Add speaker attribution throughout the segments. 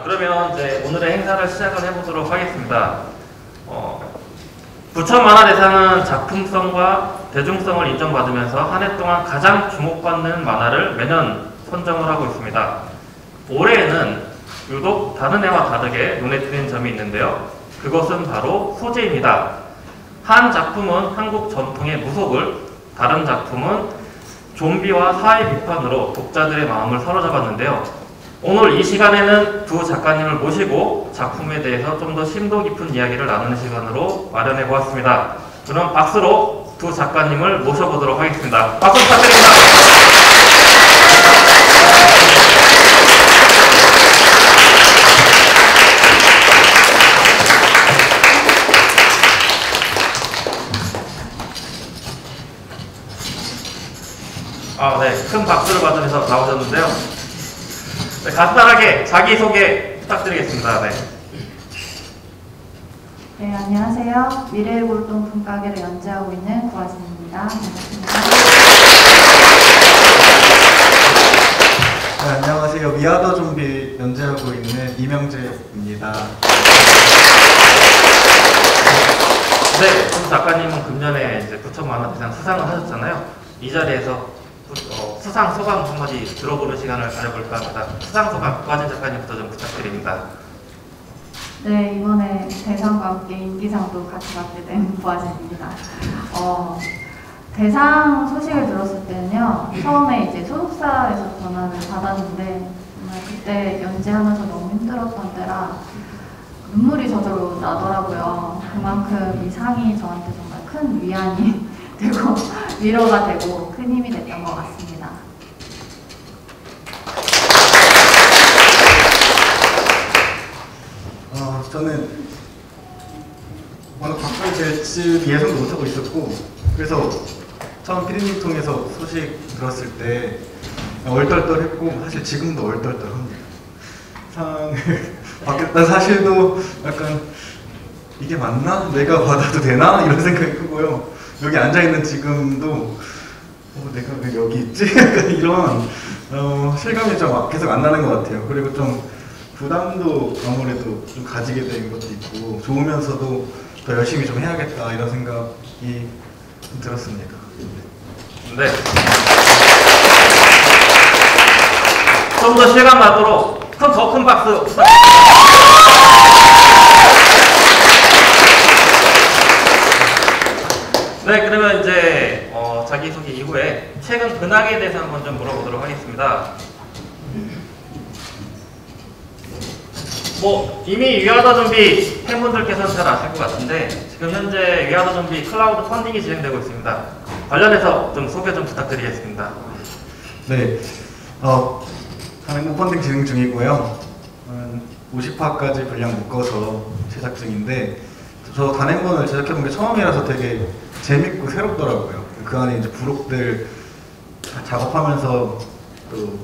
Speaker 1: 그러면 이제 오늘의 행사를 시작을 해보도록 하겠습니다. 부천 만화대상은 작품성과 대중성을 인정받으면서 한 해 동안 가장 주목받는 만화를 매년 선정을 하고 있습니다. 올해에는 유독 다른 해와 다르게 눈에 띄는 점이 있는데요. 그것은 바로 소재입니다. 한 작품은 한국 전통의 무속을, 다른 작품은 좀비와 사회 비판으로 독자들의 마음을 사로잡았는데요. 오늘 이 시간에는 두 작가님을 모시고 작품에 대해서 좀 더 심도 깊은 이야기를 나누는 시간으로 마련해 보았습니다. 그럼 박수로 두 작가님을 모셔보도록 하겠습니다. 박수 부탁드립니다. 네, 큰 박수를 받으면서 나오셨는데요. 네, 간단하게 자기소개 부탁드리겠습니다. 네.
Speaker 2: 네, 안녕하세요. 미래의 골동 품가게를 연재하고 있는 고아진입니다. 반갑습니다.
Speaker 3: 네, 안녕하세요. 미아더 좀비 연재하고 있는 이명재입니다.
Speaker 1: 네, 송 작가님은 금년에 이제 부천 만화대상 수상을 하셨잖아요. 이 자리에서 수상 소감 한마디 들어보는 시간을 가져볼까 합니다. 수상 소감, 고아진 작가님부터 좀 부탁드립니다.
Speaker 2: 네, 이번에 대상과 함께 인기상도 같이 받게 된 고아진입니다. 대상 소식을 들었을 때는요, 처음에 이제 소속사에서 전화를 받았는데, 정말 그때 연재하면서 너무 힘들었던 때라 눈물이 저절로 나더라고요. 그만큼 이 상이 저한테 정말 큰 위안이 되고 위로가 되고 큰 힘이 됐던 것 같습니다.
Speaker 3: 저는 워낙 가까이 될지 예상도 못하고 있었고, 그래서 처음 피디님 통해서 소식 들었을 때 얼떨떨했고, 사실 지금도 얼떨떨합니다. 상을 받겠다는 사실도 약간 이게 맞나? 내가 받아도 되나? 이런 생각이 크고요. 여기 앉아있는 지금도 내가 왜 여기 있지? 약간 이런 실감이 좀 계속 안 나는 것 같아요. 그리고 좀 부담도 아무래도 좀 가지게 된 것도 있고, 좋으면서도 더 열심히 좀 해야겠다 이런 생각이 좀 들었습니다.
Speaker 1: 네. 좀 더 실감 나도록 더 큰 박수 부탁드립니다. 네, 그러면 이제 자기소개 이후에 최근 근황에 대해서 한번 좀 물어보도록 하겠습니다. 이미 위아더 좀비 팬분들께서는 잘 아실 것 같은데, 지금 현재 위아더 좀비 클라우드 펀딩이 진행되고 있습니다. 관련해서 좀 소개 좀 부탁드리겠습니다.
Speaker 3: 네, 단행본 펀딩 진행 중이고요. 50화까지 분량 묶어서 제작 중인데, 저 단행본을 제작해본 게 처음이라서 되게 재밌고 새롭더라고요. 그 안에 이제 부록들 작업하면서 또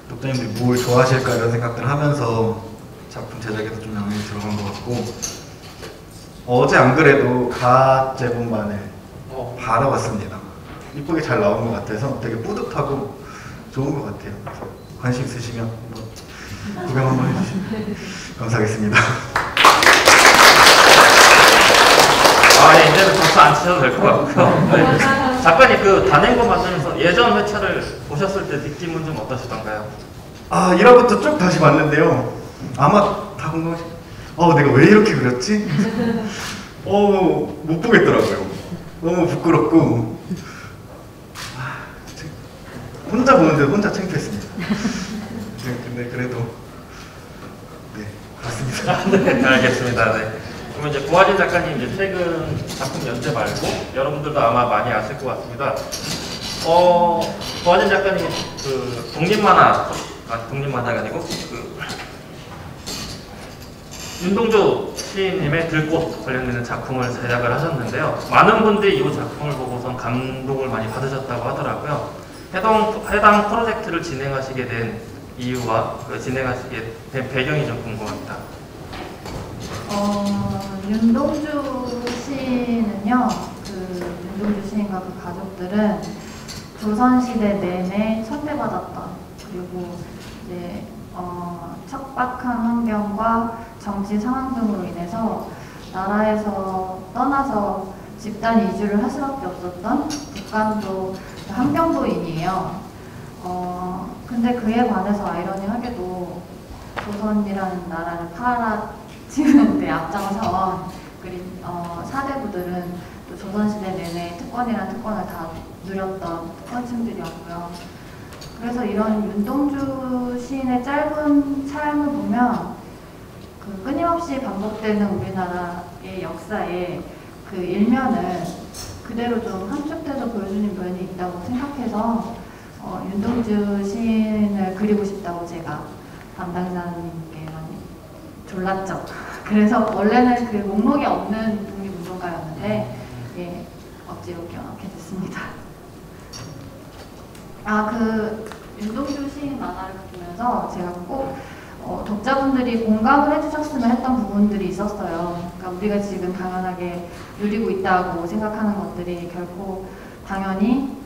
Speaker 3: 독자님들이 뭘 좋아하실까 이런 생각들 하면서 작품 제작에도 좀 영향이 들어간 것 같고, 어제 안 그래도 갓 제본만을 바로 왔습니다. 이쁘게 잘 나온 것 같아서 되게 뿌듯하고 좋은 것 같아요. 그래서 관심 있으시면 한번 구경 한번 해주시면 감사하겠습니다.
Speaker 1: 네, 이제는 박수 안 치셔도 될 것 같고요. 네. 작가님, 그 단행본 만들면서 예전 회차를 보셨을 때 느낌은 좀 어떠시던가요?
Speaker 3: 1화부터 쭉 다시 봤는데요. 아마 다 궁금하시. 내가 왜 이렇게 그렸지? 못 보겠더라고요. 너무 부끄럽고. 혼자 보는데 혼자 창피했습니다. 근데 그래도 네, 그렇습니다.
Speaker 1: 네, 알겠습니다. 네. 그러면 이제 고아진 작가님 이제 최근 작품 연재 말고 여러분들도 아마 많이 아실 것 같습니다. 고아진 작가님이 그 독립만화가 아니고 윤동주 시인님의 들꽃 관련되는 작품을 제작을 하셨는데요. 많은 분들이 이 작품을 보고선 감동을 많이 받으셨다고 하더라고요. 해당 프로젝트를 진행하시게 된 이유와 진행하시게 된 배경이 좀 궁금합니다.
Speaker 2: 윤동주 시인은요, 윤동주 시인과 그 가족들은 조선시대 내내 천대받았던, 그리고 이제 척박한 환경과 정치 상황 등으로 인해서 나라에서 떠나서 집단 이주를 할 수밖에 없었던 북한도 함경도인이에요. 근데 그에 반해서 아이러니하게도 조선이라는 나라를 팔아치우는 데 앞장선 사대부들은 또 조선시대 내내 특권이란 특권을 다 누렸던 특권층들이었고요. 그래서 이런 윤동주 시인의 짧은 삶을 보면 그 끊임없이 반복되는 우리나라의 역사의 그 일면을 그대로 좀 함축돼서 보여주는 면이 있다고 생각해서 윤동주 시인을 그리고 싶다고 제가 담당자님께 많이 졸랐죠. 그래서 원래는 그 목록이 없는 독립운동가였는데 예, 억지로 껴넣게 됐습니다. 그 윤동주 시인 만화를 보면서 제가 꼭 독자분들이 공감을 해주셨으면 했던 부분들이 있었어요. 그러니까 우리가 지금 당연하게 누리고 있다고 생각하는 것들이 결코 당연히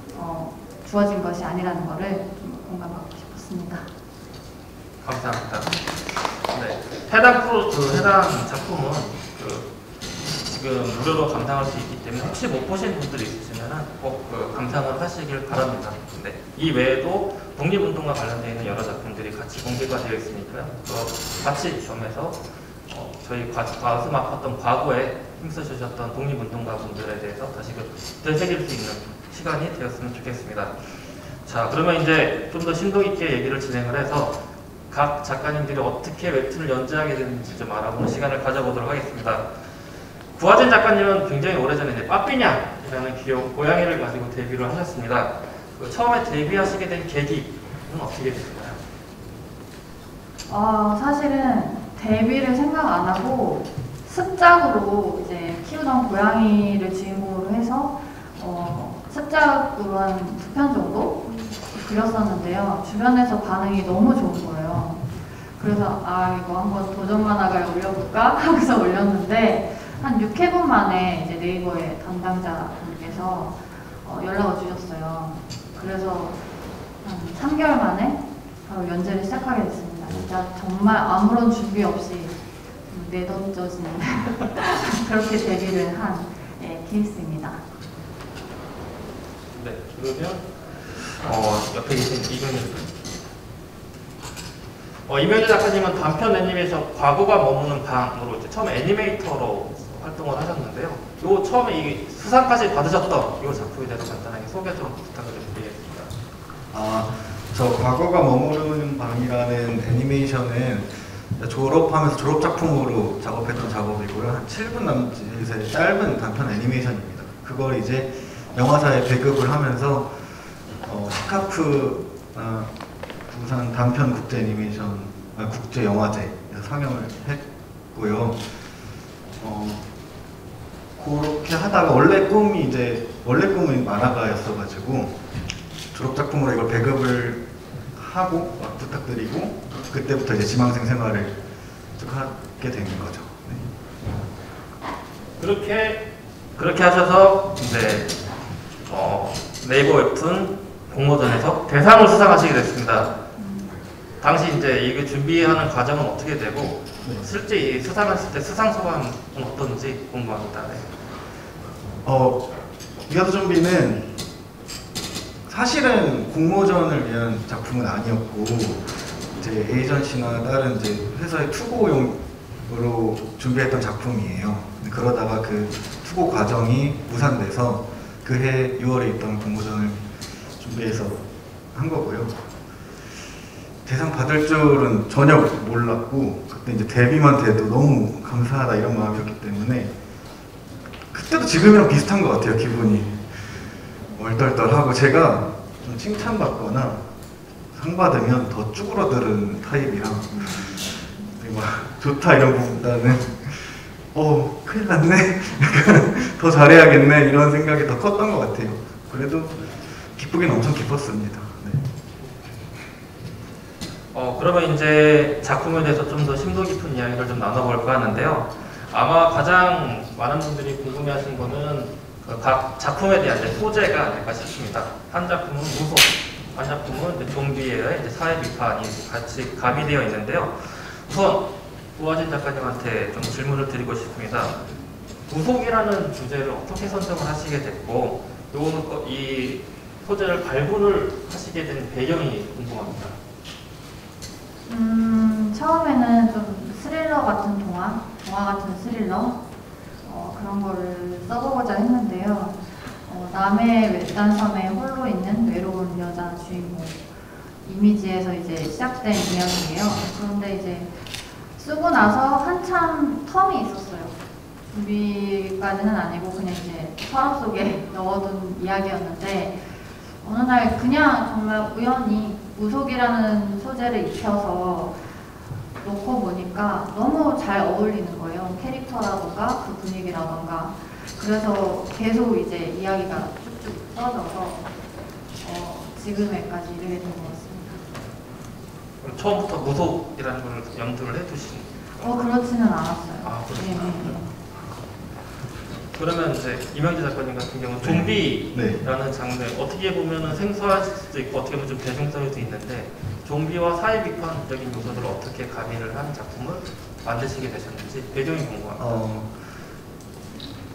Speaker 2: 주어진 것이 아니라는 것을 좀 공감하고 싶었습니다.
Speaker 1: 감사합니다. 네, 해당 작품은 지금 무료로 감상할 수 있기 때문에 혹시 못 보신 분들이 있으시면 꼭 감상을 하시길 바랍니다. 네, 이 외에도 독립운동과 관련되어 있는 여러 작품들이 같이 공개가 되어 있으니까요. 또 같이 점에서 저희 가슴 아팠던 과거에 힘쓰셨던 독립운동가 분들에 대해서 다시 되새길 수 있는 시간이 되었으면 좋겠습니다. 자, 그러면 이제 좀 더 심도 있게 얘기를 진행을 해서 각 작가님들이 어떻게 웹툰을 연재하게 되는지 좀 알아보는 시간을 가져보도록 하겠습니다. 구하진 작가님은 굉장히 오래전에 이제 빠삐냐라는 귀여운 고양이를 가지고 데뷔를 하셨습니다. 처음에 데뷔하시게 된 계기는 어떻게 되셨나요?
Speaker 2: 사실은 데뷔를 생각 안 하고 습작으로 이제 키우던 고양이를 주인공으로 해서 습작으로 한 2편 정도 그렸었는데요. 주변에서 반응이 너무 좋은 거예요. 그래서 이거 한번 도전 만화가에 올려볼까 하고서 올렸는데 한 6회분 만에 이제 네이버의 담당자분께서 연락을 주셨어요. 그래서 한 3개월 만에 바로 연재를 시작하게 됐습니다. 진짜 정말 아무런 준비 없이 내던져진 그렇게 데뷔를 한 케이스입니다.
Speaker 1: 네, 그러면 옆에 계신 이병일 이병일 작가님은 단편 애니메이션 과거가 머무는 방으로 이제 처음 애니메이터로 활동을 하셨는데요. 요 처음에 이 수상까지 받으셨던 이 작품에 대해서 간단하게 소개 좀 부탁을 드리겠습니다.
Speaker 3: 저 과거가 머무르는 방이라는 애니메이션은 졸업하면서 졸업 작품으로 작업했던 작업이고요. 한 7분 남짓의 짧은 단편 애니메이션입니다. 그걸 이제 영화사에 배급을 하면서 스카프 부산 단편 국제 애니메이션 국제 영화제에서 상영을 했고요. 그렇게 하다가 원래 꿈은 만화가였어가지고 졸업 작품으로 이걸 배급을 하고 부탁드리고 그때부터 이제 지망생 생활을 쭉 하게 된 거죠. 네.
Speaker 1: 그렇게 하셔서 이제 네이버 웹툰 공모전에서 대상을 수상하시게 됐습니다. 당시 이제 이게 준비하는 과정은 어떻게 되고 실제 이 수상했을 때 수상 소감은 어떤지 궁금합니다. 네.
Speaker 3: 이화도 좀비는 사실은 공모전을 위한 작품은 아니었고 이제 에이전시나 다른 이제 회사의 투고용으로 준비했던 작품이에요. 그러다가 그 투고 과정이 무산돼서 그해 6월에 있던 공모전을 준비해서 한 거고요. 대상 받을 줄은 전혀 몰랐고 그때 이제 데뷔만 돼도 너무 감사하다 이런 마음이었기 때문에 그때도 지금이랑 비슷한 것 같아요. 기분이 얼떨떨하고 제가 좀 칭찬받거나 상 받으면 더 쭈그러드는 타입이라 막 좋다 이런 것보다는 큰일 났네 더 잘해야겠네 이런 생각이 더 컸던 것 같아요. 그래도 기쁘긴 엄청 기뻤습니다. 네.
Speaker 1: 그러면 이제 작품에 대해서 좀 더 심도 깊은 이야기를 좀 나눠볼까 하는데요. 아마 가장 많은 분들이 궁금해하신 거는 각 작품에 대한 이제 소재가 아닐까 싶습니다. 한 작품은 무속, 한 작품은 이제 좀비의 이제 사회 비판이 같이 가미되어 있는데요. 우선 우아진 작가님한테 좀 질문을 드리고 싶습니다. 무속이라는 주제를 어떻게 선정을 하시게 됐고, 이 소재를 발굴을 하시게 된 배경이 궁금합니다.
Speaker 2: 처음에는 좀 스릴러 같은 동화 같은 스릴러 그런 거를 써보고자 했는데요. 남해 외딴섬에 홀로 있는 외로운 여자 주인공 이미지에서 이제 시작된 이야기예요. 그런데 이제 쓰고 나서 한참 텀이 있었어요. 준비까지는 아니고 그냥 이제 서랍 속에 넣어둔 이야기였는데 어느 날 그냥 정말 우연히 무속이라는 소재를 입혀서 놓고 보니까 너무 잘 어울리는 거예요. 캐릭터라던가 그 분위기라던가. 그래서 계속 이제 이야기가 쭉쭉 써져서 지금에까지 이르게 된 것 같습니다.
Speaker 1: 그럼 처음부터 무속이라는 걸 염두를 해두신?
Speaker 2: 그렇지는 않았어요.
Speaker 1: 아, 그렇구나.
Speaker 2: 네.
Speaker 1: 그러면 이제 이명재 작가님 같은 경우는 좀비라는 장르 어떻게 보면은 생소할 수도 있고 어떻게 보면 좀 대중성일 수도 있는데 좀비와 사회 비판적인 요소들을 어떻게 가미를 한 작품을 만드시게 되셨는지 배경이 궁금합니다.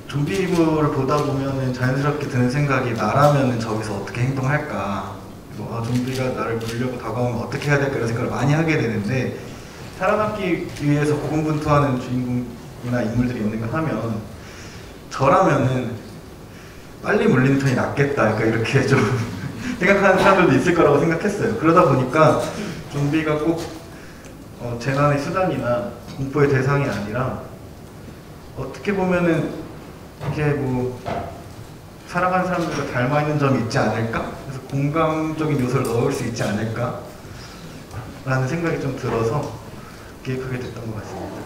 Speaker 3: 좀비물을 보다 보면은 자연스럽게 드는 생각이 나라면은 저기서 어떻게 행동할까, 좀비가 나를 물려고 다가오면 어떻게 해야 될까 이런 생각을 많이 하게 되는데 살아남기 위해서 고군분투하는 주인공이나 인물들이 있는가 하면 저라면은 빨리 물리는 편이 낫겠다, 그러니까 이렇게 좀 생각하는 사람들도 있을 거라고 생각했어요. 그러다 보니까 좀비가 꼭 재난의 수단이나 공포의 대상이 아니라 어떻게 보면은 이게 뭐 살아가는 사람들과 닮아 있는 점이 있지 않을까? 그래서 공감적인 요소를 넣을 수 있지 않을까? 라는 생각이 좀 들어서 기획하게 됐던 것 같습니다.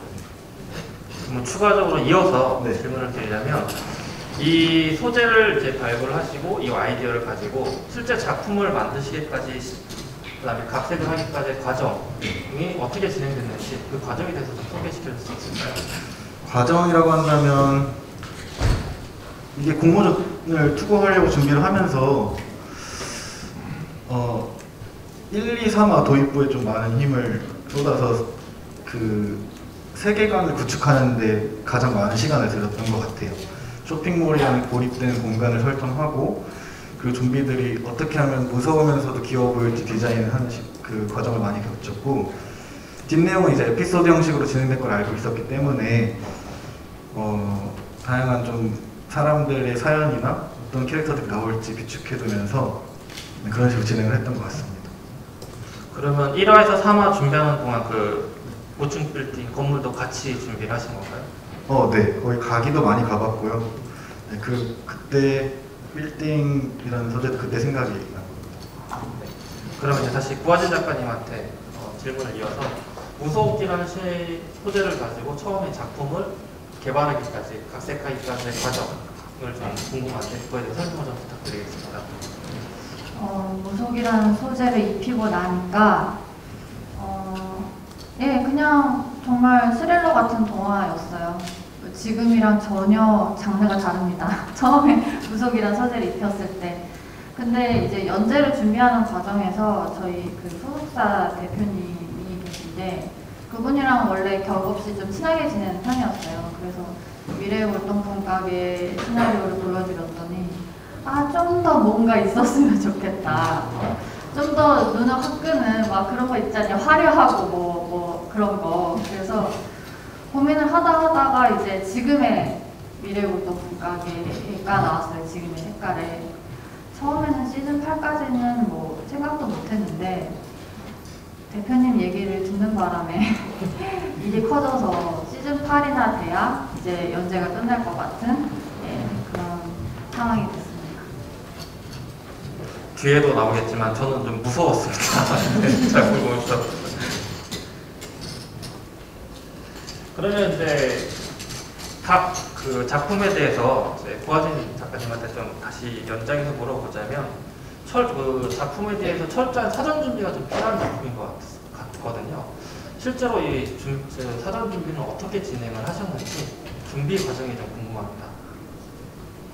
Speaker 1: 그럼 추가적으로 이어서
Speaker 3: 네.
Speaker 1: 질문을 드리자면 이 소재를 이제 발굴을 하시고 이 아이디어를 가지고 실제 작품을 만드시기까지 그다음에 각색을 하기까지의 과정이 어떻게 진행됐는지 그 과정에 대해서 좀 소개시켜 줄 수 있을까요?
Speaker 3: 과정이라고 한다면 이게 공모전을 투고하려고 준비를 하면서 1, 2, 3화 도입부에 좀 많은 힘을 쏟아서 그 세계관을 구축하는데 가장 많은 시간을 들였던 것 같아요. 쇼핑몰이라는 고립된 공간을 설정하고 그리고 좀비들이 어떻게 하면 무서우면서도 귀여워 보일지 디자인하는 그 과정을 많이 겪었고 뒷내용은 이제 에피소드 형식으로 진행될 걸 알고 있었기 때문에 다양한 좀 사람들의 사연이나 어떤 캐릭터들이 나올지 비축해두면서 그런 식으로 진행을 했던 것 같습니다.
Speaker 1: 그러면 1화에서 3화 준비하는 동안 그 고층 빌딩 건물도 같이 준비를 하신 건가요?
Speaker 3: 네. 거의 가기도 많이 가봤고요. 네, 그때 빌딩이라는 소재도 그때 생각이 난 겁니다.
Speaker 1: 네. 그러면 이제 다시 구하진 작가님한테 질문을 이어서 무속이라는 소재를 가지고 처음에 작품을 개발하기까지, 각색하기까지의 과정을 좀 궁금한데 그거에 대해서 설명을 좀 부탁드리겠습니다.
Speaker 2: 무속이라는 소재를 입히고 나니까 그냥 정말 스릴러 같은 동화였어요. 지금이랑 전혀 장르가 다릅니다. 처음에 무속이라는 소재를 입혔을 때. 근데 이제 연재를 준비하는 과정에서 저희 그 소속사 대표님이 계신데 그분이랑 원래 격없이 좀 친하게 지내는 편이었어요. 그래서 미래의 골동품 가게 시나리오를 보여드렸더니 좀 더 뭔가 있었으면 좋겠다. 좀 더 눈을 확 끄는 막 그런 거 있잖아요. 화려하고 뭐 그런 거. 그래서 고민을 하다가 이제 지금의 미래의 골동품 가게가 나왔어요. 지금의 색깔에. 처음에는 시즌 8까지는 뭐 생각도 못했는데 대표님 얘기를 듣는 바람에 일이 커져서 시즌 8이나 돼야 이제 연재가 끝날 것 같은 그런 상황이 됐습니다.
Speaker 1: 뒤에도 나오겠지만 저는 좀 무서웠습니다. 잘 보면서. 그러면 이제 각 그 작품에 대해서 이제 구하진 작가님한테 좀 다시 연장해서 물어보자면 그 작품에 대해서 철저한 사전 준비가 좀 필요한 작품인 것 같거든요. 실제로 이 사전 준비는 어떻게 진행을 하셨는지 준비 과정이 좀 궁금합니다.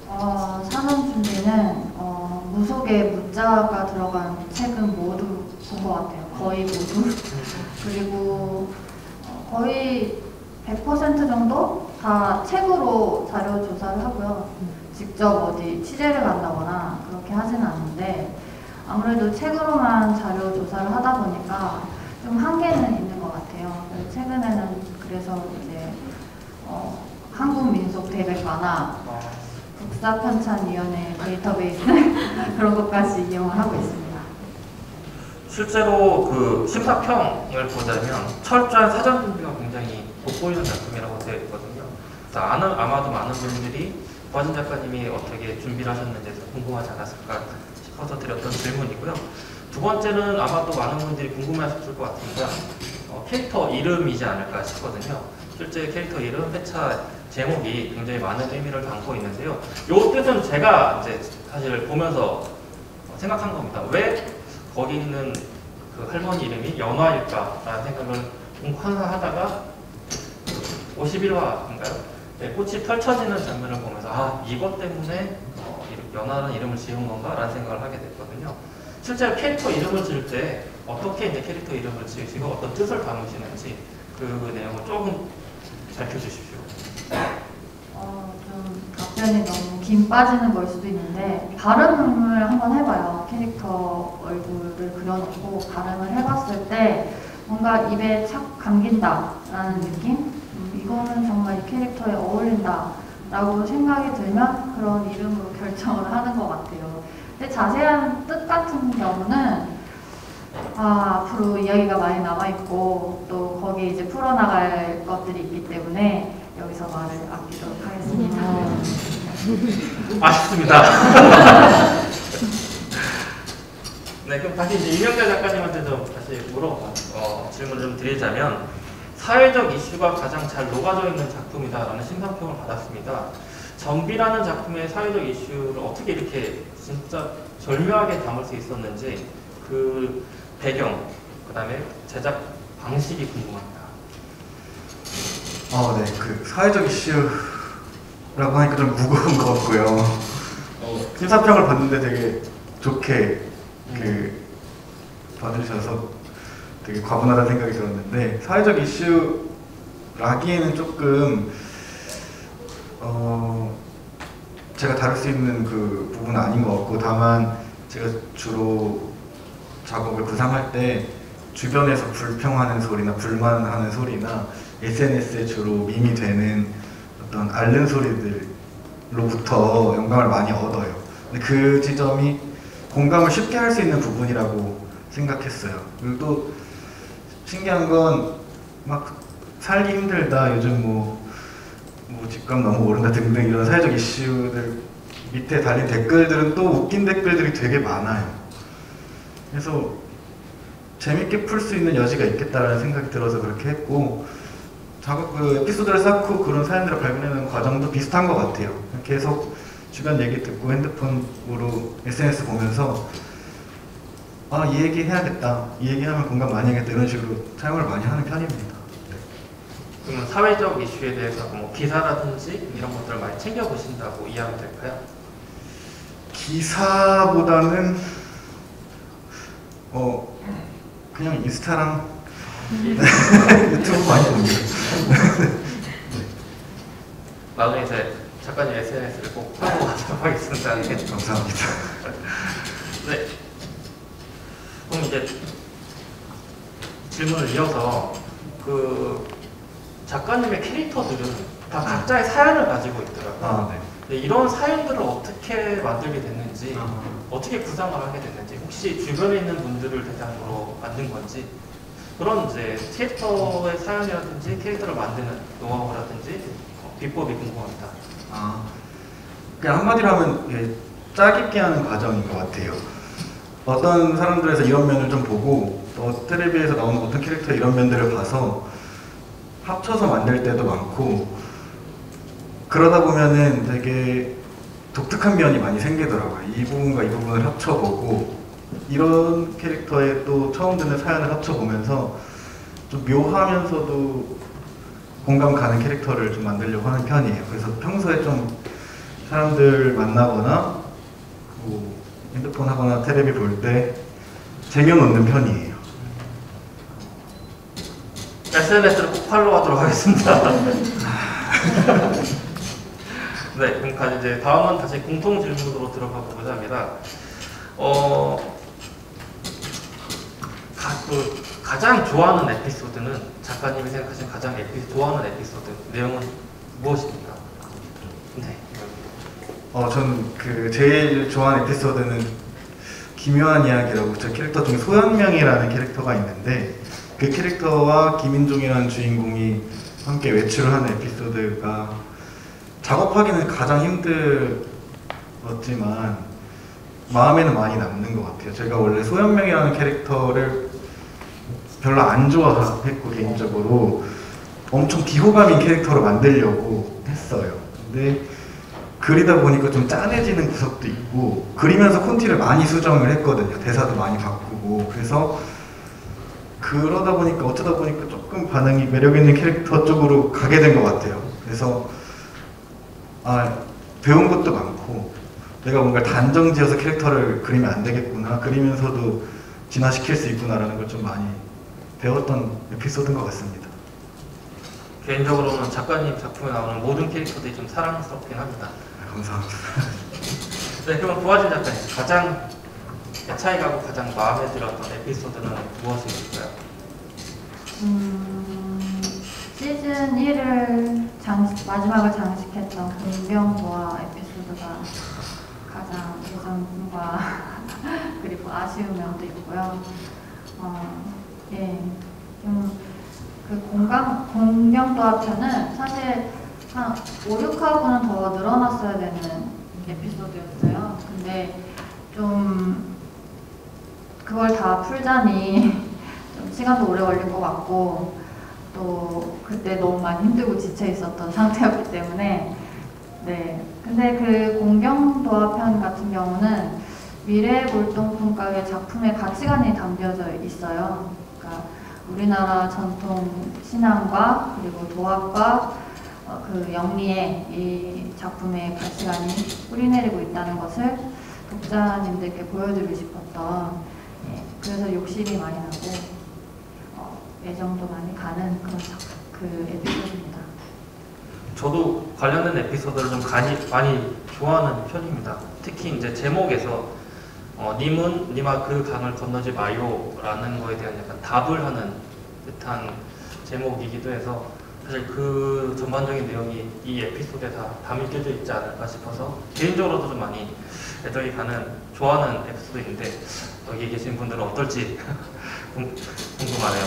Speaker 2: 사전 준비는 무속에 무자가 들어간 책은 모두 본 것 같아요. 거의 모두. 그리고 거의 100% 정도 다 책으로 자료 조사를 하고요. 직접 어디 취재를 간다거나 그렇게 하지는 않는데 아무래도 책으로만 자료 조사를 하다 보니까 좀 한계는 있는 것 같아요. 최근에는 그래서 이제 한국민속대백과나 국사편찬위원회 데이터베이스 그런 것까지 이용을 하고 있습니다.
Speaker 1: 실제로 그 심사평을 보자면 철저한 사전 준비가 굉장히 돋보이는 작품이라고 되어 있거든요. 그래서 아마도 많은 분들이 버진 작가님이 어떻게 준비를 하셨는지 궁금하지 않았을까 싶어서 드렸던 질문이고요. 두 번째는 아마도 많은 분들이 궁금해하셨을 것 같으니까 캐릭터 이름이지 않을까 싶거든요. 실제 캐릭터 이름, 회차 제목이 굉장히 많은 의미를 담고 있는데요. 이 뜻은 제가 이제 사실 보면서 생각한 겁니다. 왜 거기 있는 그 할머니 이름이 연화일까라는 생각을 하다가 51화인가요? 네, 꽃이 펼쳐지는 장면을 보면서 이것 때문에 연화라는 이름을 지은 건가? 라는 생각을 하게 됐거든요. 실제로 캐릭터 이름을 지을 때 어떻게 이제 캐릭터 이름을 지으시고 어떤 뜻을 담으시는지 그 내용을 조금 밝혀주십시오.
Speaker 2: 좀 답변이 너무 김 빠지는 걸 수도 있는데 발음을 한번 해봐요. 캐릭터 얼굴을 그려놓고 발음을 해봤을 때 뭔가 입에 착 감긴다라는 느낌? 이거는 정말 이 캐릭터에 어울린다 라고 생각이 들면 그런 이름으로 결정을 하는 것 같아요. 근데 자세한 뜻 같은 경우는 앞으로 이야기가 많이 남아있고 또 거기에 이제 풀어나갈 것들이 있기 때문에 여기서 말을 아끼도록 하겠습니다.
Speaker 1: 아쉽습니다. 네, 그럼 다시 이제 이명자 작가님한테 좀 다시 질문을 좀 드리자면 사회적 이슈가 가장 잘 녹아져 있는 작품이다라는 심사평을 받았습니다. 전비라는 작품의 사회적 이슈를 어떻게 이렇게 진짜 절묘하게 담을 수 있었는지 그 배경, 그 다음에 제작 방식이 궁금합니다.
Speaker 3: 네, 그 사회적 이슈라고 하니까 좀 무거운 것 같고요. 심사평을 봤는데 되게 좋게 받으셔서 되게 과분하다는 생각이 들었는데 사회적 이슈라기에는 조금 제가 다룰 수 있는 그 부분은 아닌 것 같고 다만 제가 주로 작업을 구상할 때 주변에서 불평하는 소리나 불만하는 소리나 SNS에 주로 밈이 되는 어떤 앓는 소리들로부터 영감을 많이 얻어요. 근데 그 지점이 공감을 쉽게 할 수 있는 부분이라고 생각했어요. 그리고 또 신기한 건 막 살기 힘들다, 요즘 뭐 집값 너무 오른다 등등 이런 사회적 이슈들 밑에 달린 댓글들은 또 웃긴 댓글들이 되게 많아요. 그래서 재밌게 풀 수 있는 여지가 있겠다라는 생각이 들어서 그렇게 했고 에피소드를 쌓고 그런 사연들을 발견하는 과정도 비슷한 것 같아요. 계속 주변 얘기 듣고 핸드폰으로 SNS 보면서 이 얘기 해야겠다, 이 얘기 하면 공감 많이 하겠다 이런 식으로 사용을 많이 하는 편입니다.
Speaker 1: 그러면 사회적 이슈에 대해서 뭐 기사라든지 이런 것들을 많이 챙겨보신다고 이해하면 될까요?
Speaker 3: 기사보다는 그냥 인스타랑 유튜브 많이 봅니다.
Speaker 1: 나중에 이제 작가님 SNS를 꼭 하고 가도록 하겠습니다.
Speaker 3: 감사합니다.
Speaker 1: 네. 그럼 이제 질문을 이어서 그 작가님의 캐릭터들은 다 각자의 사연을 가지고 있더라고요.
Speaker 3: 네.
Speaker 1: 네, 이런 사연들을 어떻게 만들게 됐는지, 어떻게 구상을 하게 됐는지, 혹시 주변에 있는 분들을 대상으로 만든 건지, 그런 이제 캐릭터의 사연이라든지 캐릭터를 만드는 노하우라든지 비법이 궁금합니다.
Speaker 3: 그냥 한마디로 하면 짜깁기 하는 과정인 것 같아요. 어떤 사람들에서 이런 면을 좀 보고 또 텔레비에서 나오는 어떤 캐릭터 이런 면들을 봐서 합쳐서 만들 때도 많고 그러다 보면은 되게 독특한 면이 많이 생기더라고요. 이 부분과 이 부분을 합쳐보고 이런 캐릭터에 또 처음 듣는 사연을 합쳐보면서 좀 묘하면서도 공감 가는 캐릭터를 좀 만들려고 하는 편이에요. 그래서 평소에 좀 사람들 만나거나 뭐 핸드폰 하거나 테레비 볼 때 쟁여놓는 편이에요.
Speaker 1: SNS를 꼭 팔로우하도록 하겠습니다. 네, 그럼 이제 다음은 다시 공통 질문으로 들어가 보고자 합니다. 가장 좋아하는 에피소드는 작가님이 생각하시는 가장 좋아하는 에피소드 내용은 무엇입니까? 네.
Speaker 3: 전 제일 좋아하는 에피소드는 기묘한 이야기라고 저 캐릭터 중에 소현명이라는 캐릭터가 있는데 그 캐릭터와 김인종이라는 주인공이 함께 외출을 하는 에피소드가 작업하기는 가장 힘들었지만 마음에는 많이 남는 것 같아요. 제가 원래 소현명이라는 캐릭터를 별로 안 좋아했고 개인적으로 엄청 비호감인 캐릭터로 만들려고 했어요. 근데 그리다 보니까 좀 짠해지는 구석도 있고 그리면서 콘티를 많이 수정을 했거든요. 대사도 많이 바꾸고 그래서 그러다 보니까 어쩌다 보니까 조금 반응이 매력 있는 캐릭터 쪽으로 가게 된 것 같아요. 그래서 배운 것도 많고 내가 뭔가 단정지어서 캐릭터를 그리면 안 되겠구나 그리면서도 진화시킬 수 있구나라는 걸 좀 많이 배웠던 에피소드인 것 같습니다.
Speaker 1: 개인적으로는 작가님 작품에 나오는 모든 캐릭터들이 좀 사랑스럽긴 합니다.
Speaker 3: 감사합니다.
Speaker 1: 네, 그럼 부하진 작가님 가장 애착이 가고 가장 마음에 들었던 에피소드는 무엇일까요?
Speaker 2: 시즌 1을 마지막을 장식했던 공병부와 에피소드가 가장 예전과 그리고 아쉬운 면도 있고요. 그 공병도화 편은 사실 한 5, 6화보는 더 늘어났어야 되는 에피소드였어요. 근데 좀 그걸 다 풀자니 좀 시간도 오래 걸릴 것 같고 또 그때 너무 많이 힘들고 지쳐 있었던 상태였기 때문에 네. 근데 그 공병도화 편 같은 경우는 미래골동품가의 작품의 가치관이 담겨져 있어요. 그러니까 우리나라 전통 신앙과 그리고 도학과 그 영리의 이 작품의 가치관이 뿌리내리고 있다는 것을 독자님들께 보여드리고 싶었던 그래서 욕심이 많이 나고 애정도 많이 가는 그런 그 에피소드입니다.
Speaker 1: 저도 관련된 에피소드를 좀 많이 좋아하는 편입니다. 특히 이제 제목에서 님은 님아 그 강을 건너지 마요라는 거에 대한 약간 답을 하는 듯한 제목이기도 해서 사실 그 전반적인 내용이 이 에피소드에 다 담겨져 있지 않을까 싶어서 개인적으로도 좀 많이 애정이 가는 좋아하는 에피소드인데 여기 계신 분들은 어떨지 궁금하네요.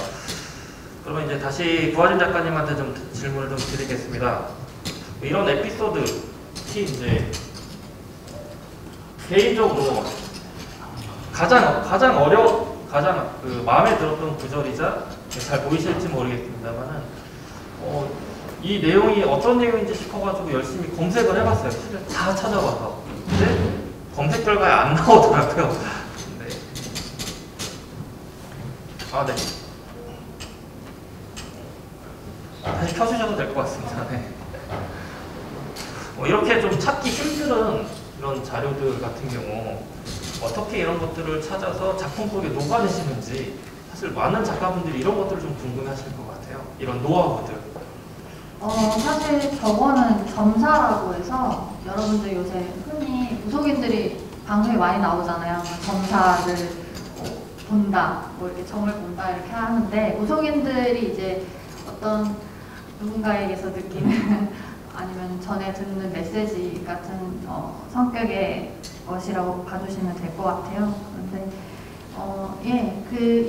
Speaker 1: 그러면 이제 다시 부하진 작가님한테 좀 질문을 좀 드리겠습니다. 이런 에피소드 특히 이제 개인적으로 가장 그 마음에 들었던 구절이자 잘 보이실지 모르겠습니다만은 이 내용이 어떤 내용인지 싶어가지고 열심히 검색을 해봤어요. 실을 다 찾아봐서. 근데 검색 결과에 안 나오더라고요. 네. 네. 다시 켜주셔도 될 것 같습니다. 네. 이렇게 좀 찾기 힘든 이런 자료들 같은 경우 어떻게 이런 것들을 찾아서 작품 속에 녹아내시는지 사실 많은 작가분들이 이런 것들을 좀 궁금해하실 것 같아요. 이런 노하우들.
Speaker 2: 사실 저거는 점사라고 해서 여러분들 요새 흔히 무속인들이 방송에 많이 나오잖아요. 점사를 본다, 뭐 이렇게 점을 본다 이렇게 하는데 무속인들이 이제 어떤 누군가에게서 느끼는 아니면 전에 듣는 메시지 같은 성격의 것이라고 봐주시면 될 것 같아요. 그런데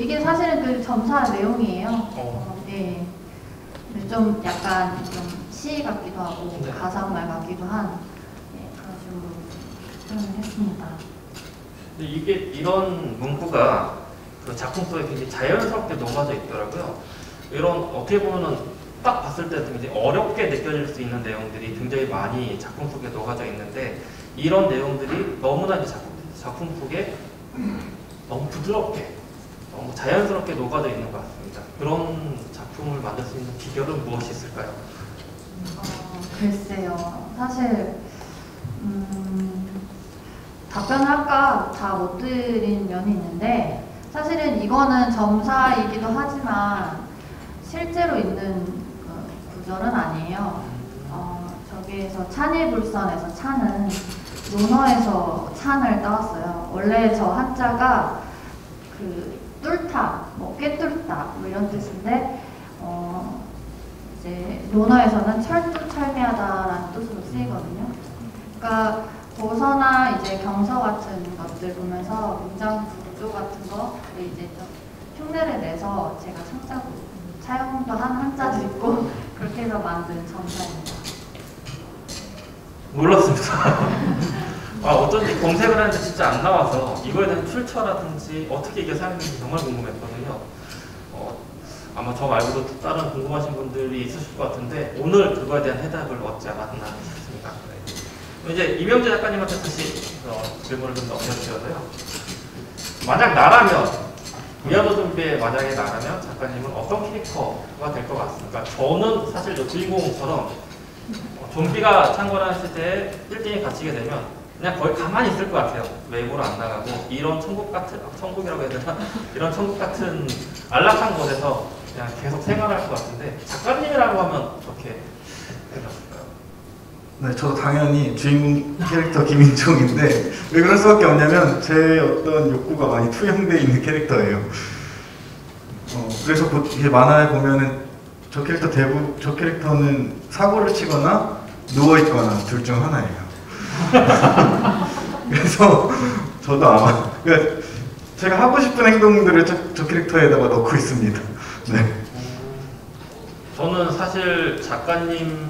Speaker 2: 이게 사실은 그 점사 내용이에요. 예. 근데 좀 약간 좀 시 같기도 하고
Speaker 1: 네.
Speaker 2: 가상말 같기도 한 그런 식으로 표현을 했습니다.
Speaker 1: 근데 이런 문구가 그 작품 속에 굉장히 자연스럽게 녹아져 있더라고요. 이런 어떻게 보면은 딱 봤을 때 굉장히 어렵게 느껴질 수 있는 내용들이 굉장히 많이 작품 속에 녹아져 있는데 이런 내용들이 너무나 이제 작품 속에 너무 부드럽게 너무 자연스럽게 녹아져 있는 것 같습니다. 그런 작품을 만들 수 있는 비결은 무엇이 있을까요?
Speaker 2: 글쎄요. 사실 답변을 아까 다 못 드린 면이 있는데 사실은 이거는 점사이기도 하지만 실제로 있는 구절은 아니에요. 저기에서 찬일불선에서 찬은 논어에서 찬을 따왔어요. 원래 저 한자가 그 뚫다, 뭐 꿰뚫다 뭐 이런 뜻인데 이제 논어에서는 철두철미하다라는 뜻으로 쓰이거든요. 그러니까 도서나 이제 경서 같은 것들 보면서 문장 구조 같은 거 이제 좀 흉내를 내서 제가 창작으로 사용도 한 한자도 있고 그렇게 해서 만든 점사입니다.
Speaker 1: 몰랐습니다. 어쩐지 검색을 하는데 진짜 안 나와서 이거에 대한 출처라든지 어떻게 이게 사용되는지 정말 궁금했거든요. 아마 저 말고도 또 다른 궁금하신 분들이 있으실 것 같은데 오늘 그거에 대한 해답을 얻지 않았나 싶습니다. 네. 이제 이명재 작가님한테 다시 질문을 좀 넘겨주셔서요. 만약 나라면 위아더 좀비에 만약에 나라면 작가님은 어떤 캐릭터가 될 것 같습니까? 저는 사실 저 주인공처럼 좀비가 창궐하는 시대에 1등이 갇히게 되면 그냥 거의 가만히 있을 것 같아요. 외부로 안 나가고 이런 천국 같은, 천국이라고 해야 되나? 이런 천국 같은 안락한 곳에서 그냥 계속 생활할 것 같은데 작가님이라고 하면 어떻게 생각하실까요?
Speaker 3: 네, 저도 당연히 주인공 캐릭터 김인종인데 왜 그럴 수밖에 없냐면 제 어떤 욕구가 많이 투영되어 있는 캐릭터예요. 그래서 이게 만화에 보면은 저 캐릭터는 사고를 치거나 누워있거나 둘 중 하나예요. 그래서 저도 아마 그러니까 제가 하고 싶은 행동들을 저 캐릭터에다가 넣고 있습니다. 네.
Speaker 1: 저는 사실 작가님의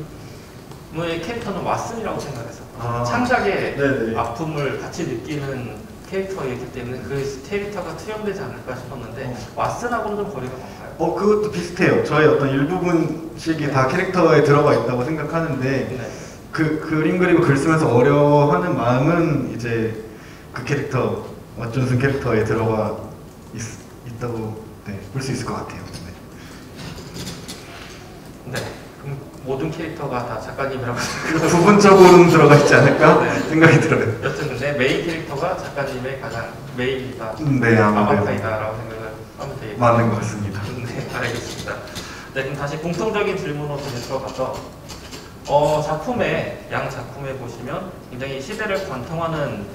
Speaker 1: 캐릭터는 왓슨이라고 생각했어요. 창작의
Speaker 3: 네네.
Speaker 1: 아픔을 같이 느끼는 캐릭터이기 때문에 그 캐릭터가 투영되지 않을까 싶었는데 왓슨하고는 좀 거리가 먼가요?
Speaker 3: 그것도 비슷해요. 저의 어떤 일부분씩이 다 캐릭터에 들어가 있다고 생각하는데
Speaker 1: 네.
Speaker 3: 그 그림 그리고 글 쓰면서 어려워하는 마음은 이제 그 캐릭터 왓존슨 캐릭터에 들어가 있다고 볼 수 있을 것 같아요.
Speaker 1: 네. 그럼 모든 캐릭터가 다 작가님이라고
Speaker 3: 부분적으로는 들어가 있지 않을까
Speaker 1: 네.
Speaker 3: 생각이 들어요.
Speaker 1: 여튼 근데 메인 캐릭터가 작가님의 가장 메인이다.
Speaker 3: 네,
Speaker 1: 아바타이다라고 생각을 하면 되겠죠.
Speaker 3: 맞는 것 같습니다.
Speaker 1: 네, 알겠습니다. 네, 그럼 다시 공통적인 질문으로 좀 들어가서 양 작품에 보시면 굉장히 시대를 관통하는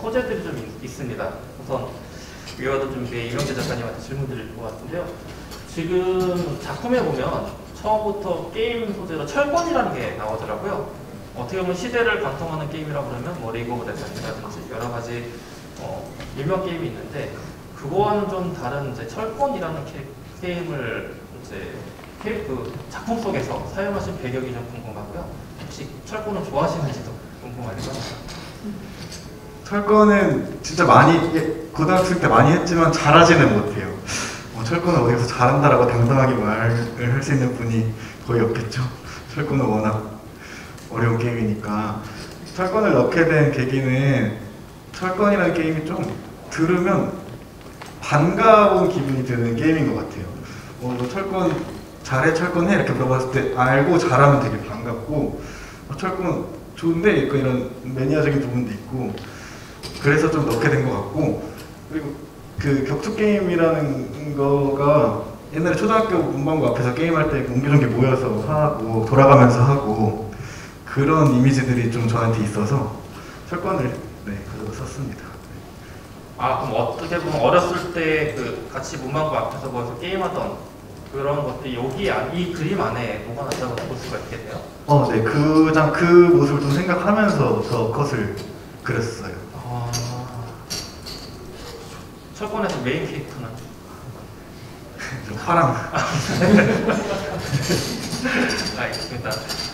Speaker 1: 소재들이 좀 있습니다. 우선 위아더 좀비의 이명재 작가님한테 질문 드릴 것 같은데요. 지금 작품에 보면 처음부터 게임 소재로 철권이라는 게 나오더라고요. 어떻게 보면 시대를 관통하는 게임이라고 그러면 뭐 리그 오브 레전드라든지 여러 가지 유명 게임이 있는데 그거와는 좀 다른 이제 철권이라는 게임을 이제 그 작품 속에서 사용하신 배경이 좀 궁금하고요. 혹시 철권을 좋아하시는지도 궁금하기도 합니다.
Speaker 3: 철권은 진짜 많이 고등학생 때 많이 했지만 잘하지는 못해요. 철권을 어디서 잘한다라고 당당하게 말을 할 수 있는 분이 거의 없겠죠. 철권은 워낙 어려운 게임이니까. 철권을 넣게 된 계기는 철권이라는 게임이 좀 들으면 반가운 기분이 드는 게임인 것 같아요. 너 철권 잘해, 철권 해 이렇게 물어봤을 때 알고 잘하면 되게 반갑고 철권 좋은데 이런 매니아적인 부분도 있고 그래서 좀 넣게 된 것 같고 그리고 그 격투 게임이라는 거가 옛날에 초등학교 문방구 앞에서 게임할 때 옹기종기 모여서 하고 돌아가면서 하고 그런 이미지들이 좀 저한테 있어서 철권을 가져다 썼습니다.
Speaker 1: 그럼 어떻게 보면 어렸을 때 그 같이 문방구 앞에서 모여서 게임하던 그런 것들이 이 그림 안에 녹아났다고 볼 수가 있겠네요.
Speaker 3: 네, 그 모습을 좀 생각하면서 저 컷을 그렸어요.
Speaker 1: 철권에서 메인 캐릭터는?
Speaker 3: 화랑.
Speaker 1: 알겠습니다.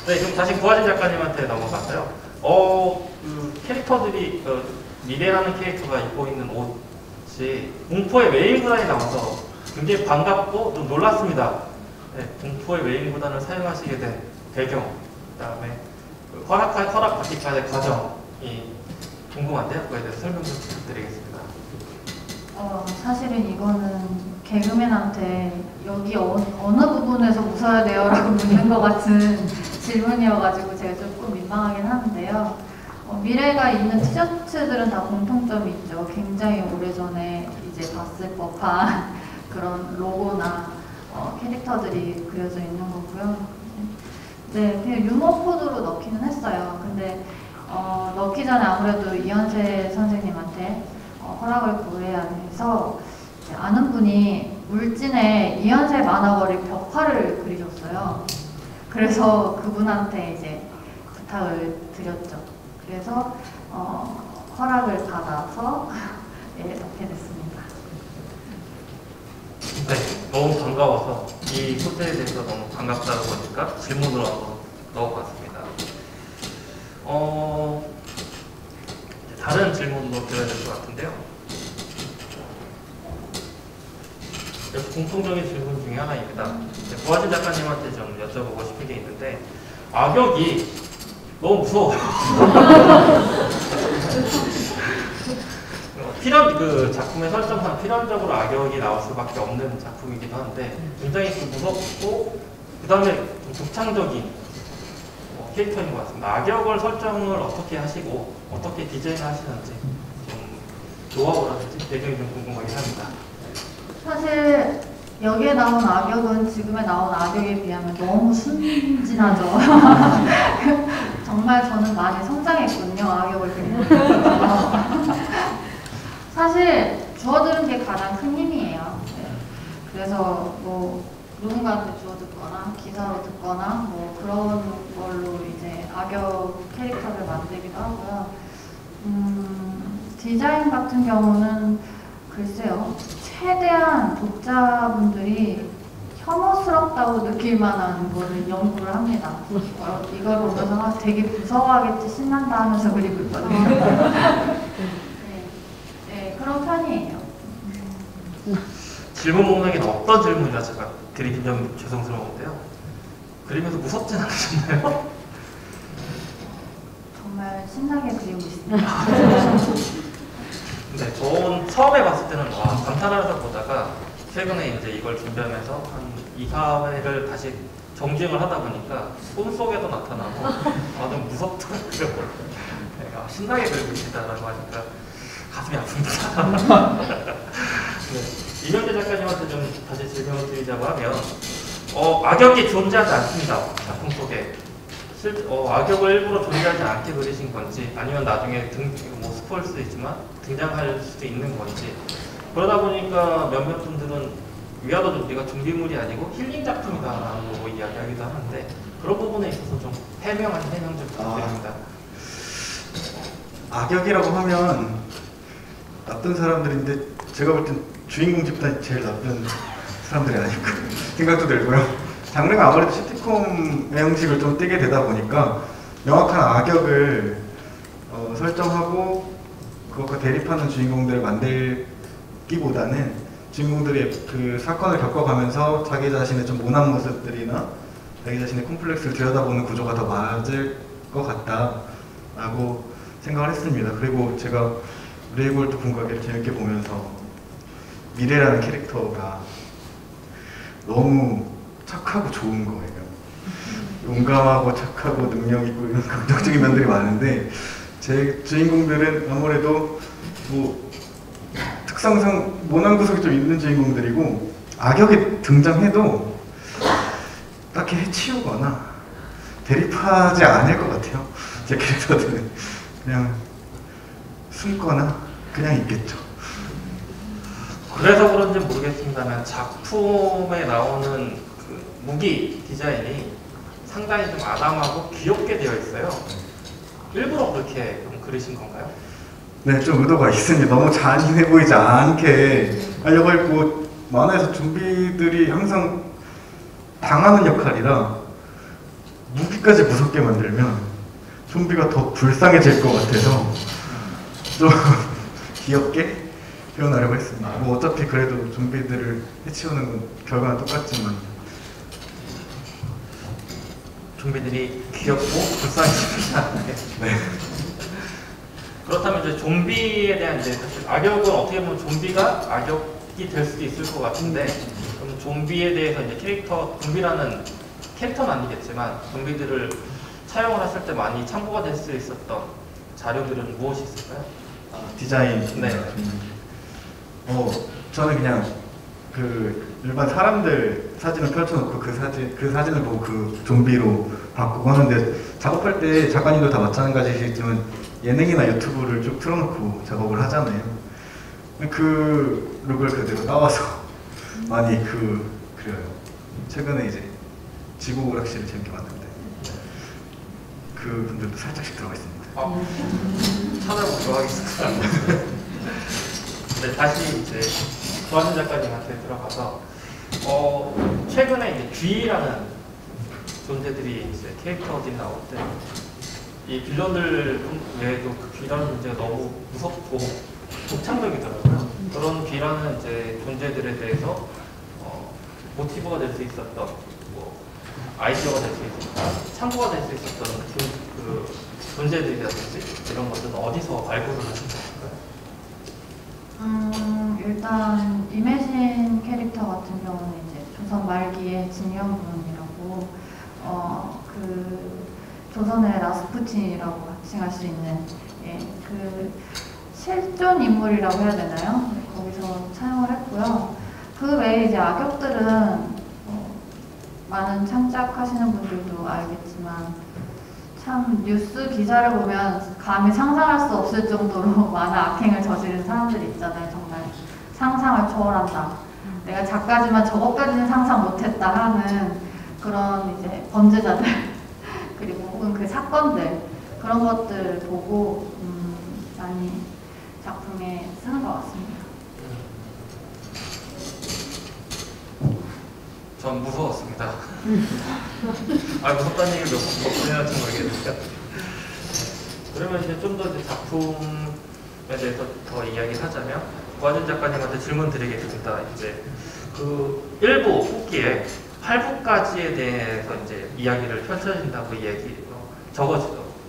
Speaker 1: 네, 그럼 다시 구하진 작가님한테 넘어가서요. 그 캐릭터들이 미래라는 캐릭터가 입고 있는 옷이 공포의 메인 구단이 나와서 굉장히 반갑고 좀 놀랐습니다. 네, 공포의 메인 구단을 사용하시게 된 배경, 그다음에 허락받기까지의 과정이 궁금한데요. 그거에 대해서 설명 좀 부탁드리겠습니다.
Speaker 2: 사실은 이거는 개그맨한테 여기 어느 부분에서 웃어야 돼요? 라고 묻는 것 같은 질문이어가지고 제가 조금 민망하긴 하는데요. 미래가 있는 티셔츠들은 다 공통점이 있죠. 굉장히 오래전에 이제 봤을 법한 그런 로고나 캐릭터들이 그려져 있는 거고요. 네, 그냥 유머 코드로 넣기는 했어요. 근데 넣기 전에 아무래도 이현세 선생님한테 허락을 구해야 해서 아는 분이 울진에 이현세 만화거리 벽화를 그리셨어요. 그래서 그분한테 이제 부탁을 드렸죠. 그래서 허락을 받아서 예, 넣게 됐습니다.
Speaker 1: 네, 너무 반가워서 이 소재에 대해서 너무 반갑다고 보니까 질문으로 한번 넣어봤습니다. 다른 질문으로 드려야 될 것 같은데요. 공통적인 질문 중에 하나입니다. 고하진 작가님한테 좀 여쭤보고 싶은 게 있는데 악역이 너무 무서워요. 그 작품에 설정한 필연적으로 악역이 나올 수밖에 없는 작품이기도 한데 굉장히 무섭고 그 다음에 좀 독창적인 캐릭터인 것 같습니다. 악역을 설정을 어떻게 하시고 어떻게 디자인을 하시는지 좀 노하우라든지 내용이 좀 궁금하긴 합니다.
Speaker 2: 사실 여기에 나온 악역은 지금에 나온 악역에 비하면 너무 순진하죠. 정말 저는 많이 성장했군요. 악역을 그리면서. 사실 주워들은 게 가장 큰 힘이에요. 네. 그래서 뭐 누군가한테 주워 듣거나 기사로 듣거나 뭐 그런 걸로 이제 악역 캐릭터를 만들기도 하고요. 디자인 같은 경우는 글쎄요. 최대한 독자분들이 혐오스럽다고 느낄 만한 거를 연구를 합니다. 이걸 보면서 되게 무서워하겠지, 신난다 하면서 그리고 있거든요. 그런 편이에요.
Speaker 1: 질문 목록에는 어떤 질문이라 제가 드리긴 좀 죄송스러운데요. 그리면서 무섭진 않으셨나요?
Speaker 2: 정말 신나게 그리고 있습니다.
Speaker 1: 네, 전 처음에 봤을 때는 감탄하면서 보다가 최근에 이제 이걸 준비하면서 한 2, 4회를 다시 정주행을 하다 보니까 꿈속에도 나타나고 좀 무섭더라고요. 네, 신나게 그리고 계시다라고 하니까 가슴이 아픕니다. 네, 이명재 작가님한테 좀 다시 질문을 드리자고 하면 악역이 존재하지 않습니다. 작품 속에. 악역을 일부러 존재하지 않게 그리신 건지 아니면 나중에 뭐 스포일 수도 있지만 등장할 수도 있는 건지 그러다 보니까 몇몇 분들은 위아더 좀비가 좀비물이 아니고 힐링 작품이다라는 거 이야기하기도 하는데 그런 부분에 있어서 좀 해명 좀 부탁드립니다.
Speaker 3: 악역이라고 하면 나쁜 사람들인데 제가 볼 땐 주인공 집단이 제일 나쁜 사람들이 아닐까 생각도 들고요. 장르가 아무래도 시트콤의 형식을 좀 띠게 되다 보니까 명확한 악역을 설정하고 그것과 대립하는 주인공들을 만들기보다는 주인공들이 그 사건을 겪어가면서 자기 자신의 좀 모난 모습들이나 자기 자신의 콤플렉스를 들여다보는 구조가 더 맞을 것 같다라고 생각을 했습니다. 그리고 제가 브레이브홀트 궁극기를 재밌게 보면서 미래라는 캐릭터가 너무 착하고 좋은 거예요. 용감하고 착하고 능력 있고 이런 긍정적인 면들이 많은데 제 주인공들은 아무래도 뭐 특성상 모난 구석이 좀 있는 주인공들이고 악역이 등장해도 딱히 해치우거나 대립하지 않을 것 같아요. 제 캐릭터들은 그냥 숨거나 그냥 있겠죠.
Speaker 1: 그래서 그런지 모르겠습니다만 작품에 나오는 그 무기 디자인이 상당히 좀 아담하고 귀엽게 되어 있어요. 일부러 그렇게 좀 그리신 건가요?
Speaker 3: 네, 좀 의도가 있습니다. 너무 잔인해 보이지 않게 하려고 했고 만화에서 좀비들이 항상 당하는 역할이라 무기까지 무섭게 만들면 좀비가 더 불쌍해질 것 같아서 좀 귀엽게 표현하려고 했습니다. 뭐 어차피 그래도 좀비들을 해치우는 건 결과는 똑같지만
Speaker 1: 좀비들이 귀엽고 불쌍해집니다.
Speaker 3: 네.
Speaker 1: 그렇다면 이제 좀비에 대한 이제 사실 악역은 어떻게 보면 좀비가 악역이 될 수도 있을 것 같은데 그럼 좀비에 대해서 이제 좀비라는 캐릭터는 아니겠지만 좀비들을 차용을 했을 때 많이 참고가 될 수 있었던 자료들은 무엇이 있을까요?
Speaker 3: 디자인.
Speaker 1: 네.
Speaker 3: 저는 그냥 그 일반 사람들 사진을 펼쳐놓고 그 사진을 보고 그 좀비로 바꾸고 하는데, 작업할 때 작가님도 다 마찬가지시지만 예능이나 유튜브를 쭉 틀어놓고 작업을 하잖아요. 그 룩을 그대로 따와서 많이 그려요. 최근에 이제 지구 오락실을 재밌게 봤는데 그 분들도 살짝씩 들어가 있습니다.
Speaker 1: 찾아보도록 하겠습니다. 네, 다시 이제 조한진 작가님한테 들어가서 최근에 이제 G라는 존재들이 이제 캐릭터들이 나올 때 이 빌런들 외에도 그 G라는 존재가 너무 무섭고 독창적이더라고요. 그런 G라는 이제 존재들에 대해서 모티브가 될 수 있었던, 뭐 아이디어가 될 수 있었던, 참고가 될 수 있었던 그 존재들이라든지 이런 것들은 어디서 발굴을 하신 건가요?
Speaker 2: 일단 이매진 캐릭터 같은 경우는 이제 조선 말기의 진영군이라고 그 조선의 라스푸틴이라고 칭할 수 있는 그 실존 인물이라고 해야 되나요? 거기서 사용을 했고요. 그 외에 이제 악역들은 많은 창작하시는 분들도 알겠지만 참 뉴스 기사를 보면 감히 상상할 수 없을 정도로 많은 악행을 저지른 사람들이 있잖아요. 정말 상상을 초월한다. 내가 작가지만 저것까지는 상상 못했다 하는 그런 이제 범죄자들 그리고 혹은 그 사건들 그런 것들 보고 많이 작품에 쓰는 것 같습니다.
Speaker 1: 전 무서웠습니다. 무섭다는 얘기를 몇 번이나 좀 모르겠는데. 그러면 이제 좀 더 작품에 대해서 더 이야기를 하자면, 고하진 작가님한테 질문 드리겠습니다. 이제 그 1부 후기에 8부까지에 대해서 이제 이야기를 펼쳐진다고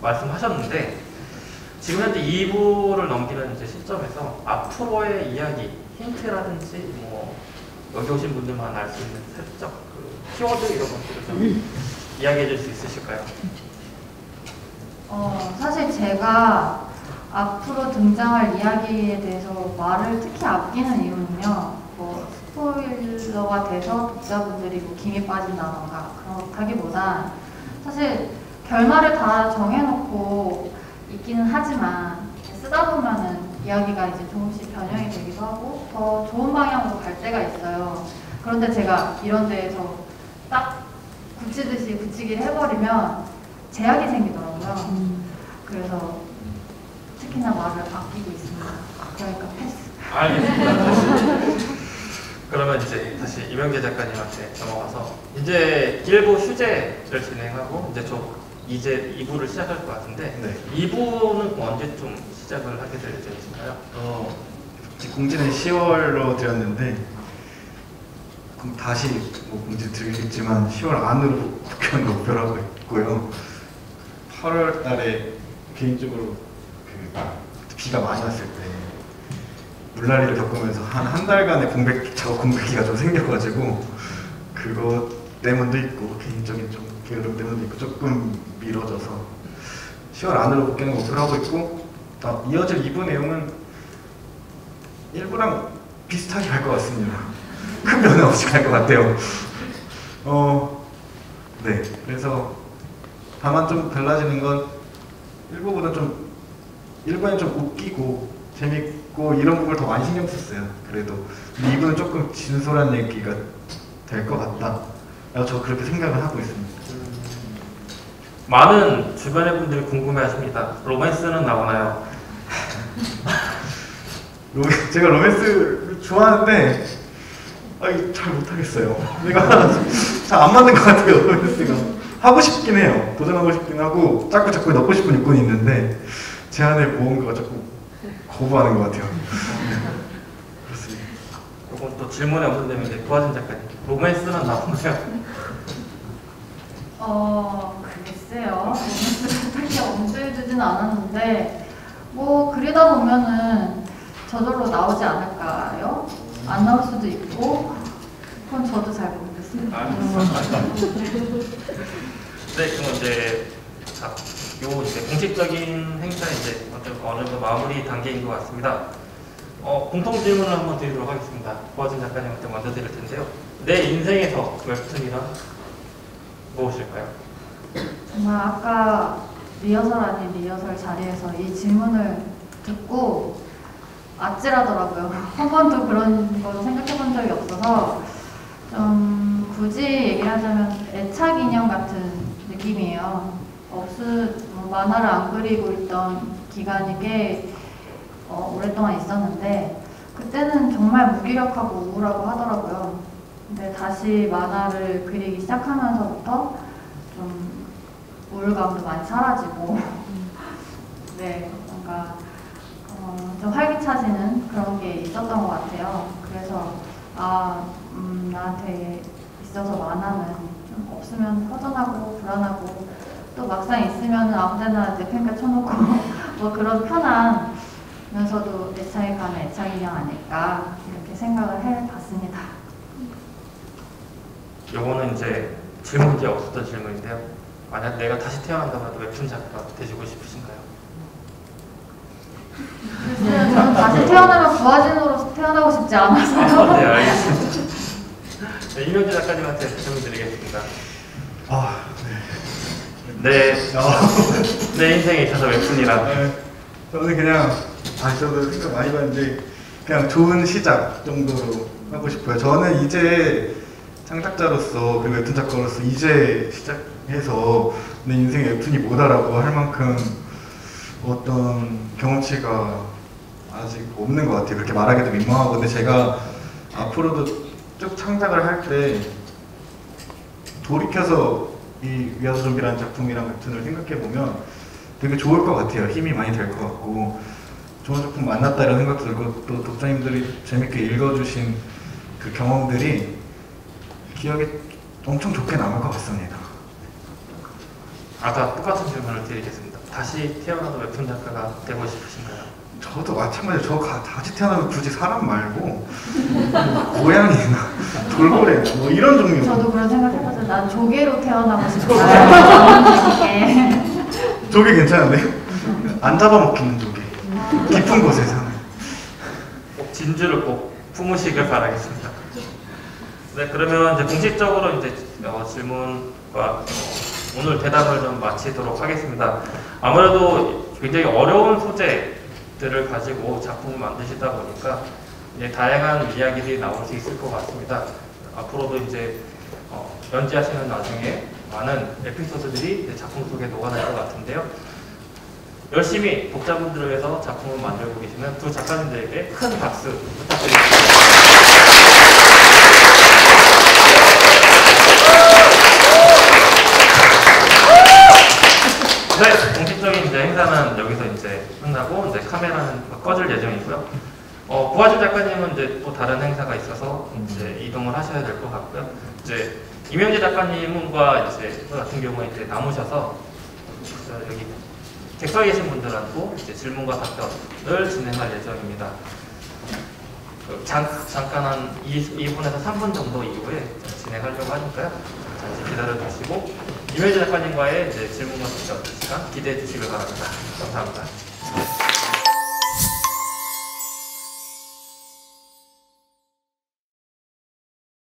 Speaker 1: 말씀하셨는데, 지금 현재 2부를 넘기는 이제 시점에서 앞으로의 이야기, 힌트라든지 뭐 여기 오신 분들만 알 수 있는 살짝 그 키워드 이런 것들을 좀 이야기해 줄 수 있으실까요?
Speaker 2: 사실 제가 앞으로 등장할 이야기에 대해서 말을 특히 아끼는 이유는요, 뭐 스포일러가 돼서 독자분들이 뭐 김이 빠진다던가 그렇다기보단 사실 결말을 다 정해놓고 있기는 하지만 쓰다 보면은 이야기가 이제 조금씩 변형이 되기도 하고 더 좋은 방향으로 갈 때가 있어요. 그런데 제가 이런 데에서 딱 굳히듯이 굳히기를 해버리면 제약이 생기더라고요. 그래서 특히나 말을 아끼고 있습니다. 그러니까 패스.
Speaker 1: 알겠습니다. 그러면 이제 다시 이명재 작가님한테 넘어가서 이제 1부 휴재를 진행하고 이제 2부를 시작할 것 같은데,
Speaker 3: 네.
Speaker 1: 2부는 언제쯤 시작을 하게 될 예정이신가요?
Speaker 3: 공지는 10월로 드렸는데, 그럼 다시 뭐 공지 드리겠지만 10월 안으로 복귀하는 목표로 하고 있고요. 8월 달에 개인적으로 비가 많이 왔을 때 물난리를 겪으면서 한 달간의 작업 공백기가 좀 생겨가지고 그것 때문도 있고 개인적인 좀 게으름 때문도 있고 조금 미뤄져서 10월 안으로 복귀하는 목표로 하고 있고, 이어질 2부 내용은 1부랑 비슷하게 갈 것 같습니다. 큰 변화 없이 갈 것 같아요. 네, 그래서 다만 좀 달라지는 건 1부는 좀 웃기고 재밌고 이런 부분을 더 많이 신경 썼어요. 그래도 2부는 조금 진솔한 얘기가 될 것 같다. 저 그렇게 생각을 하고 있습니다.
Speaker 1: 많은 주변의 분들이 궁금해하십니다. 로맨스는 나오나요?
Speaker 3: 제가 로맨스를 좋아하는데 잘 못하겠어요. 내가 잘 안 맞는 것 같아요. 로맨스가 하고 싶긴 해요. 도전하고 싶긴 하고 자꾸 넣고 싶은 욕구는 있는데 제 안에 무언가가 자꾸 거부하는 것 같아요. 그렇습니다.
Speaker 1: 이건 또 질문에 없는데 이제 고하진 작가님, 로맨스는 나오나요?
Speaker 2: 글쎄요. 로맨스를 딱히 엄두에 두진 않았는데 뭐 그리다 보면은 저절로 나오지 않을까요? 안 나올 수도 있고 그건 저도 잘 모르겠습니다.
Speaker 1: 네, 그럼 이제 요 이제 공식적인 행사 이제 어느 정도 마무리 단계인 것 같습니다. 공통 질문을 한번 드리도록 하겠습니다. 고하진 작가님한테 먼저 드릴 텐데요. 내 인생에서 웹툰이란 무엇일까요?
Speaker 2: 정말 아까 리허설 아닌 리허설 자리에서 이 질문을 듣고 아찔하더라고요. 한 번도 그런 거 생각해 본 적이 없어서 좀 굳이 얘기하자면 애착 인형 같은 느낌이에요. 만화를 안 그리고 있던 기간이 꽤 오랫동안 있었는데 그때는 정말 무기력하고 우울하고 하더라고요. 근데 다시 만화를 그리기 시작하면서부터 좀 우울감도 많이 사라지고 네, 뭔가 좀 활기차지는 그런 게 있었던 것 같아요. 그래서 나한테 있어서 만화는 좀 없으면 허전하고 불안하고 또 막상 있으면 아무데나 내팽개 쳐놓고 뭐 그런 편안면서도 애착이 가는 애착인형 아닐까 이렇게 생각을 해봤습니다.
Speaker 1: 요거는 이제 질문이 없었던 질문인데요. 만약 내가 다시 태어난다고 해도 웹툰 작가가 되시고 싶으신가요?
Speaker 2: 글쎄요, 저는 다시 태어나면 부하진으로 태어나고 싶지 않아서요.
Speaker 1: 네, 알겠습니다. 네, 이명재 작가님한테 질문 드리겠습니다. 네. 내 인생에 있어서 웹툰이란?
Speaker 3: 네, 저는 그냥 저도 생각 많이 봤는데 그냥 좋은 시작 정도로 하고 싶어요. 저는 이제 창작자로서 그리고 웹툰 작가로서 이제 시작해서 내 인생에 웹툰이 뭐다라고 할 만큼 어떤 경험치가 아직 없는 것 같아요. 그렇게 말하기도 민망하고. 근데 제가 앞으로도 쭉 창작을 할 때 돌이켜서 이 위아더 좀비라는 작품이랑 웹툰을 생각해보면 되게 좋을 것 같아요. 힘이 많이 될 것 같고 좋은 작품 만났다 이런 생각 들고 또 독자님들이 재밌게 읽어주신 그 경험들이 기억에 엄청 좋게 남을 것 같습니다.
Speaker 1: 아까 똑같은 질문을 드리겠습니다. 다시 태어나도 웹툰 작가가 되고 싶으신가요?
Speaker 3: 저도 마찬가지로 다시 태어나면 굳이 사람 말고 고양이나 돌고래나 뭐 이런 종류.
Speaker 2: 저도 그런 생각해봤어요. 난 조개로 태어나고 싶어요.
Speaker 3: 조개 괜찮은데요? 안 잡아먹히는 조개. 깊은 곳에 사는.
Speaker 1: 꼭 진주를 꼭 품으시길 바라겠습니다. 네, 그러면 이제 공식적으로 이제 질문과 오늘 대답을 좀 마치도록 하겠습니다. 아무래도 굉장히 어려운 소재들을 가지고 작품을 만드시다 보니까 이제 다양한 이야기들이 나올 수 있을 것 같습니다. 앞으로도 이제 연재하시는 나중에 많은 에피소드들이 작품 속에 녹아날 것 같은데요. 열심히 독자분들을 위해서 작품을 만들고 계시는 두 작가님들에게 큰 박수 부탁드립니다. 네, 공식적인 이제 행사는 여기서 이제 끝나고 이제 카메라는 꺼질 예정이고요. 부하진 작가님은 이제 또 다른 행사가 있어서 이제 이동을 하셔야 될 것 같고요. 이제 이명재 작가님과 이제 같은 경우에 이제 남으셔서 여기 객석에 계신 분들하고 이제 질문과 답변을 진행할 예정입니다. 잠깐 한 2분에서 3분 정도 이후에 진행하려고 하니까요. 잠시 기다려 주시고 이명재 작가님과의 이제 질문과 답변 시간 기대해 주시길 바랍니다. 감사합니다.